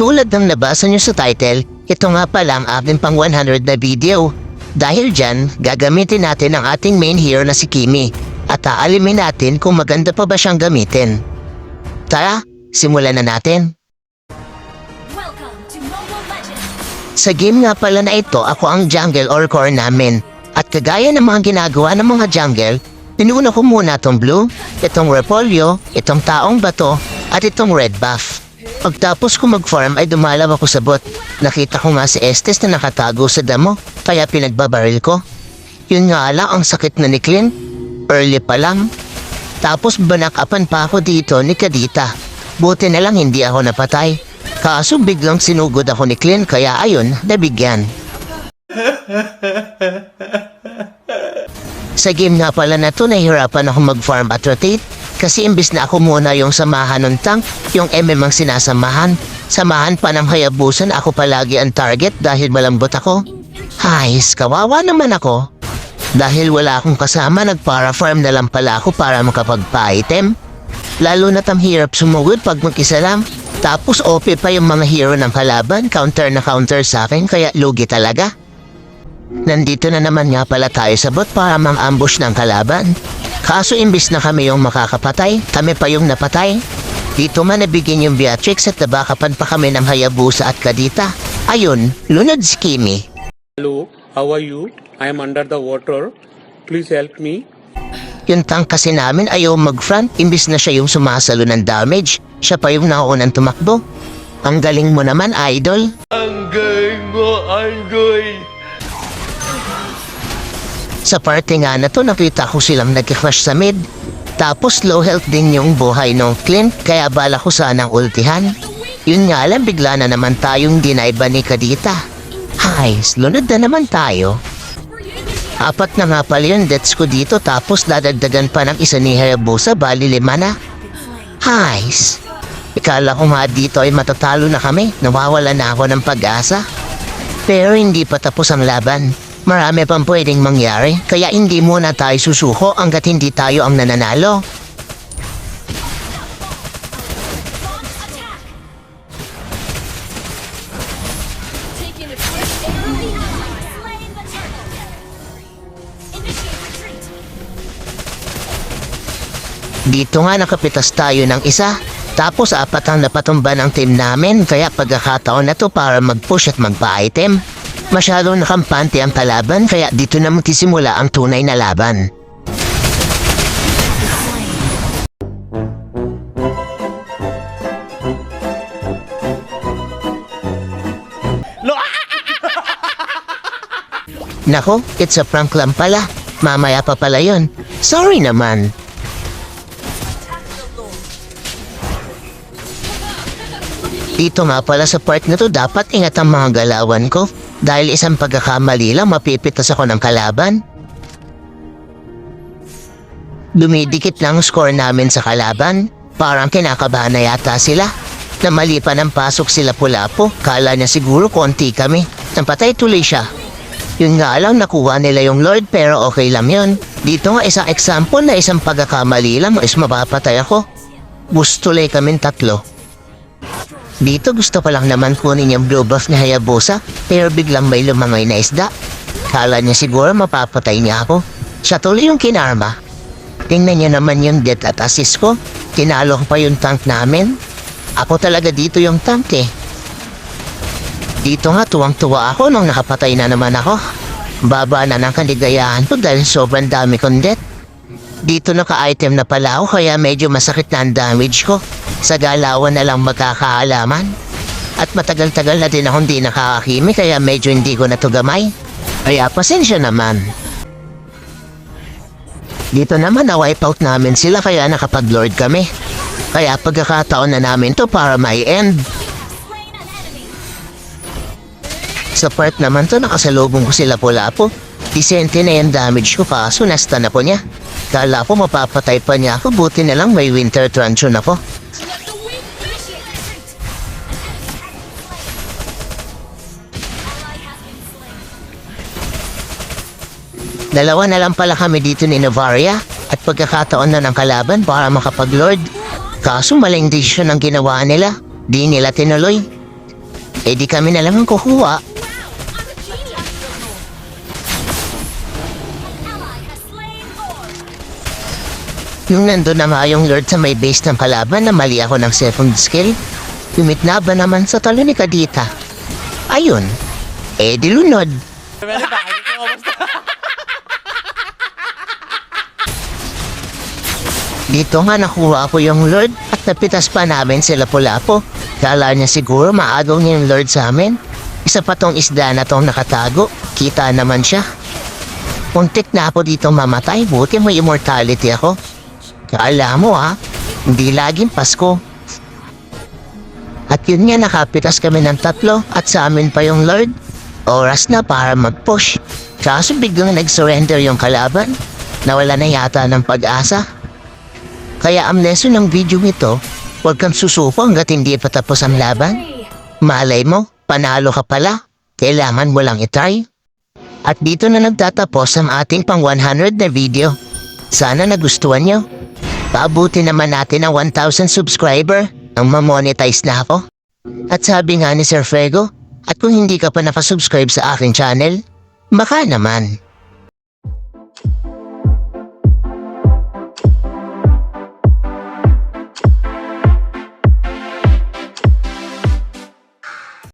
Tulad ng nabasa nyo sa title, ito nga pala ang ating pang 100 na video. Dahil dyan, gagamitin natin ang ating main hero na si Kimi at aalimin natin kung maganda pa ba siyang gamitin. Tara, simulan na natin. Sa game nga pala na ito, ako ang jungle or core namin. At kagaya ng mga ginagawa ng mga jungle, pinuna ko muna itong blue, itong repolyo, itong taong bato, at itong red buff. Pagtapos ko mag-farm ay dumalaw ako sa bot. Nakita ko nga si Estes na nakatago sa damo, kaya pinagbabaril ko. Yun nga lang ang sakit na ni Clint. Early pa lang. Tapos banakapan pa ako dito ni Kadita. Buti na lang hindi ako napatay. Kaso biglang sinugod ako ni Clint kaya ayun, nabigyan. Sa game nga pala na to, nahihirapan ako mag-farm at rotate kasi imbis na ako muna yung samahan ng tank, yung MM ang sinasamahan. Samahan pa ng Hayabusa na ako palagi ang target dahil malambot ako. Hays, kawawa naman ako. Dahil wala akong kasama, nagpara-farm na lang pala ako para makapagpa-item. Lalo na't ang hirap sumugod pag mag-isa lang. Tapos OP pa yung mga hero ng kalaban, counter na counter sa akin kaya lugi talaga. Nandito na naman nga pala tayo sa bot para mang-ambush ng kalaban. Kaso imbis na kami yung makakapatay, kami pa yung napatay. Dito man nabigyan yung Beatrix at nabakapan pa kami ng Hayabusa at Kadita. Ayun, lunod si Kimi. Hello, how are you? I am under the water. Please help me. Yung tank kasi namin ayaw mag-front, imbis na siya yung sumasalo ng damage. Siya pa yung naunang tumakbo. Ang galing mo naman, idol. Ang galing mo, idol. Sa party nga na to, nakita ko silang nag-crash sa mid. Tapos low health din yung buhay ng Clint, kaya bala ko sanang ultihan. Yun nga lang, bigla na naman tayong dinaiba ni Kadita. Hays, lunod na naman tayo. 4 na nga pala yung deaths ko dito, tapos dadagdagan pa ng isa ni Hayabusa, bali 5 na. Hays, ikala ko nga dito ay matatalo na kami, nawawala na ako ng pag-asa. Pero hindi pa tapos ang laban. Marami pang pwedeng mangyari, kaya hindi muna tayo susuko hanggat hindi tayo ang nananalo. Dito nga nakapitas tayo ng isa, tapos 4 ang napatumba ng team namin, kaya pagkakataon na to para mag-push at magpa-item. Masyadong nakampante ang kalaban, kaya dito na magsisimula ang tunay na laban. Nako, it's a prank lang pala. Mamaya pa pala yun. Sorry naman. Dito nga pala sa part na to, dapat ingat ang mga galawan ko. Dahil isang pagkakamali lang, mapipitas ako ng kalaban. Dumidikit lang score namin sa kalaban. Parang kinakabahan na yata sila. Na mali pa ng pasok sila Pulapo. Kala niya siguro konti kami. Nampatay tuloy siya. Yun nga lang, nakuha nila yung Lord pero okay lang yun. Dito nga isang example na isang pagkakamali lang is mapapatay ako. Gustuloy kaming 3. Dito gusto pa lang naman kunin yung blue buff ni Hayabusa, pero biglang may lumangay na isda. Kala niya siguro mapapatay niya ako. Siya tuloy yung kinarma. Tingnan niya naman yung death at assist ko. Tinalo ko pa yung tank namin. Ako talaga dito yung tank eh. Dito nga tuwang-tuwa ako nung nakapatay na naman ako. Baba na ng kaligayahan ko dahil sobrang dami kong death. Dito naka-item na pala ako kaya medyo masakit na ang damage ko. Sa galawan na lang magkakaalaman. At matagal-tagal na din akong di nakakakimi kaya medyo hindi ko na to gamay. Kaya pasensya naman. Dito naman na-wipe out namin sila kaya nakapag-lord kami. Kaya pagkakataon na namin to para may end. Sa part naman to nakasalubong ko sila Pulapo. Disente na yung damage ko kaso nasta na po niya. Kala ko mapapatay pa niya ako, buti na lang may winter truncheon ako. Dalawa na lang pala kami dito ni Novaria at pagkakataon na ng kalaban para makapag-lord. Kaso maling desisyon ang ginawa nila, di nila tinuloy. Eh di kami na lang ang kukuha. Nung nandun na nga yung Lord sa may base ng kalaban na mali ako ng second skill, lumitna ba naman sa talo ni Kadita? Ayun, eh di lunod. Dito nga nakuha ko yung Lord at napitas pa namin sila Lapu-Lapu. Kala niya siguro maagaw niya yung Lord sa amin. Isa pa tong isda na tong nakatago, kita naman siya. Muntik na ako dito mamatay, buti may immortality ako. Kala mo hindi laging Pasko. At yun nga nakapitas kami ng 3 at sa amin pa yung Lord. Oras na para mag-push. Kaso biglang nag-surrender yung kalaban. Nawala na yata ng pag-asa. Kaya ang lesson ng video ito, huwag kang susuko hanggat hindi pa tapos ang laban. Malay mo, panalo ka pala. Kailangan mo lang itry. At dito na nagtatapos ang ating pang 100 na video. Sana nagustuhan nyo. Paabuti naman natin ang 1,000 subscriber ang mamonetize na ako. At sabi nga ni Sir Frego, at kung hindi ka pa nakasubscribe sa aking channel, baka naman.